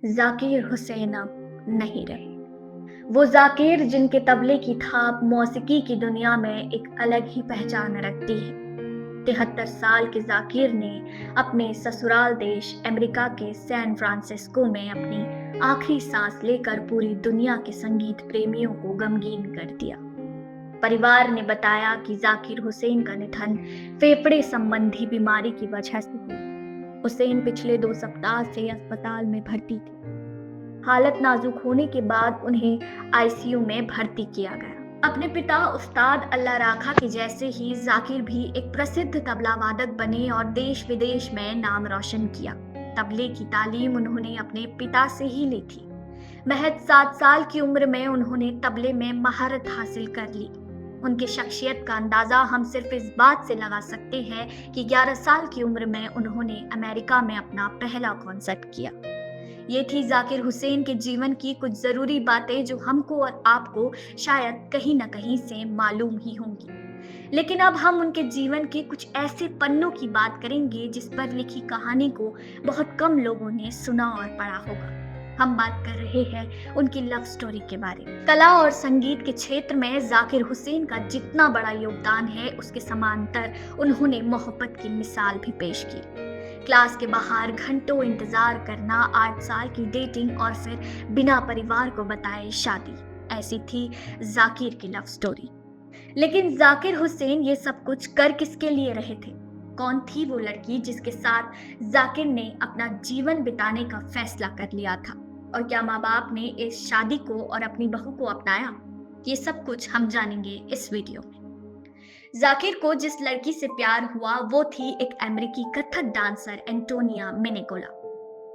जाकिर हुसैन अब नहीं रहे। वो जाकिर जिनके तबले की थाप मौसीकी की दुनिया में एक अलग ही पहचान रखती है। 73 साल के जाकिर ने अपने ससुराल देश अमेरिका के सैन फ्रांसिस्को में अपनी आखिरी सांस लेकर पूरी दुनिया के संगीत प्रेमियों को गमगीन कर दिया। परिवार ने बताया कि जाकिर हुसैन का निधन फेफड़े संबंधी बीमारी की वजह से हुआ। हुसैन पिछले 2 सप्ताह से अस्पताल में भर्ती थे। हालत नाजुक होने के बाद उन्हें आईसीयू में भर्ती किया गया। अपने पिता उस्ताद अल्लाह राखा के जैसे ही जाकिर भी एक प्रसिद्ध तबला वादक बने और देश विदेश में नाम रोशन किया। तबले की तालीम उन्होंने अपने पिता से ही ली थी। महज 7 साल की उम्र में उन्होंने तबले में महारत हासिल कर ली। उनकी शख्सियत का अंदाजा हम सिर्फ इस बात से लगा सकते हैं कि 11 साल की उम्र में उन्होंने अमेरिका में अपना पहला कॉन्सर्ट किया। ये थी जाकिर हुसैन के जीवन की कुछ जरूरी बातें जो हमको और आपको शायद कहीं ना कहीं से मालूम ही होंगी। लेकिन अब हम उनके जीवन के कुछ ऐसे पन्नों की बात करेंगे जिस पर लिखी कहानी को बहुत कम लोगों ने सुना और पढ़ा होगा। हम बात कर रहे हैं उनकी लव स्टोरी के बारे में। कला और संगीत के क्षेत्र में जाकिर हुसैन का जितना बड़ा योगदान है, उसके समांतर उन्होंने मोहब्बत की मिसाल भी पेश की। क्लास के बाहर घंटों इंतजार करना, 8 साल की डेटिंग और फिर बिना परिवार को बताए शादी, ऐसी थी जाकिर की लव स्टोरी। लेकिन जाकिर हुसैन ये सब कुछ कर किसके लिए रहे थे? कौन थी वो लड़की जिसके साथ जाकिर ने अपना जीवन बिताने का फैसला कर लिया था? और क्या माँ बाप ने इस शादी को और अपनी बहू को अपनाया? ये सब कुछ हम जानेंगे इस वीडियो में। जाकिर को जिस लड़की से प्यार हुआ वो थी एक अमेरिकी कथक डांसर एंटोनिया मिनेगोला।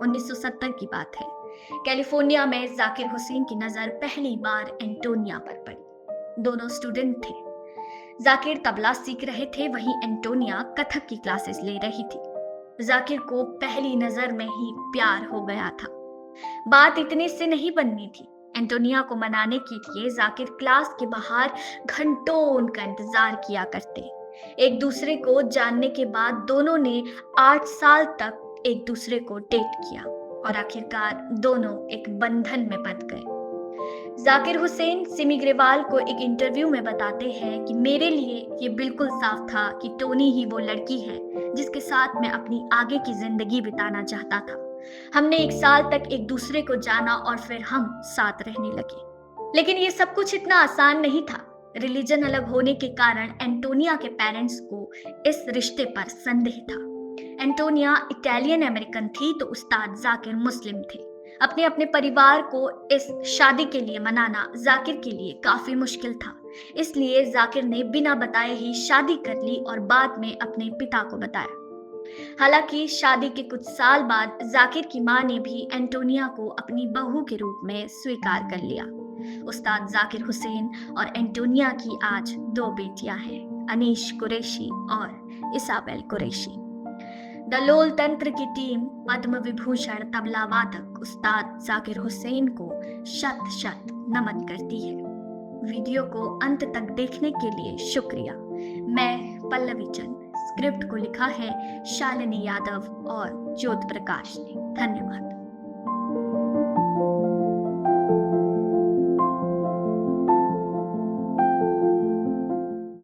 1970 की बात है। कैलिफोर्निया में जाकिर हुसैन की नजर पहली बार एंटोनिया पर पड़ी। दोनों स्टूडेंट थे। जाकिर तबला सीख रहे थे, वहीं एंटोनिया कथक की क्लासेस ले रही थी। जाकिर को पहली नजर में ही प्यार हो गया था। बात इतने से नहीं बननी थी। एंटोनिया को मनाने के लिए जाकिर क्लास के बाहर घंटों उनका इंतजार किया करते। एक दूसरे को जानने के बाद दोनों ने 8 साल तक एक दूसरे को डेट किया और आखिरकार दोनों एक बंधन में बंध गए। जाकिर हुसैन सिमी ग्रेवाल को एक इंटरव्यू में बताते हैं कि मेरे लिए ये बिल्कुल साफ था कि टोनी ही वो लड़की है जिसके साथ मैं अपनी आगे की जिंदगी बिताना चाहता था। हमने 1 साल तक एक दूसरे को जाना और फिर हम साथ रहने लगे। लेकिन ये सब कुछ इतना आसान नहीं था। रिलीजन अलग होने के कारण एंटोनिया के पेरेंट्स को इस रिश्ते पर संदेह था। एंटोनिया इटालियन अमेरिकन थी तो उस्ताद जाकिर मुस्लिम थे। अपने अपने परिवार को इस शादी के लिए मनाना जाकिर के लिए काफी मुश्किल था। इसलिए जाकिर ने बिना बताए ही शादी कर ली और बाद में अपने पिता को बताया। हालांकि शादी के कुछ साल बाद जाकिर की मां ने भी एंटोनिया को अपनी बहू के रूप में स्वीकार कर लिया। उस्ताद जाकिर हुसैन और एंटोनिया की आज 2 बेटियां हैं, अनीश कुरैशी और इसाबेल कुरैशी। द लोल तंत्र की टीम पद्म विभूषण तबला वादक उस्ताद जाकिर हुसैन को शत शत नमन करती है। वीडियो को अंत तक देखने के लिए शुक्रिया। मैं पल्लवी चंद। स्क्रिप्ट को लिखा है शालिनी यादव और ज्योत प्रकाश ने। धन्यवाद।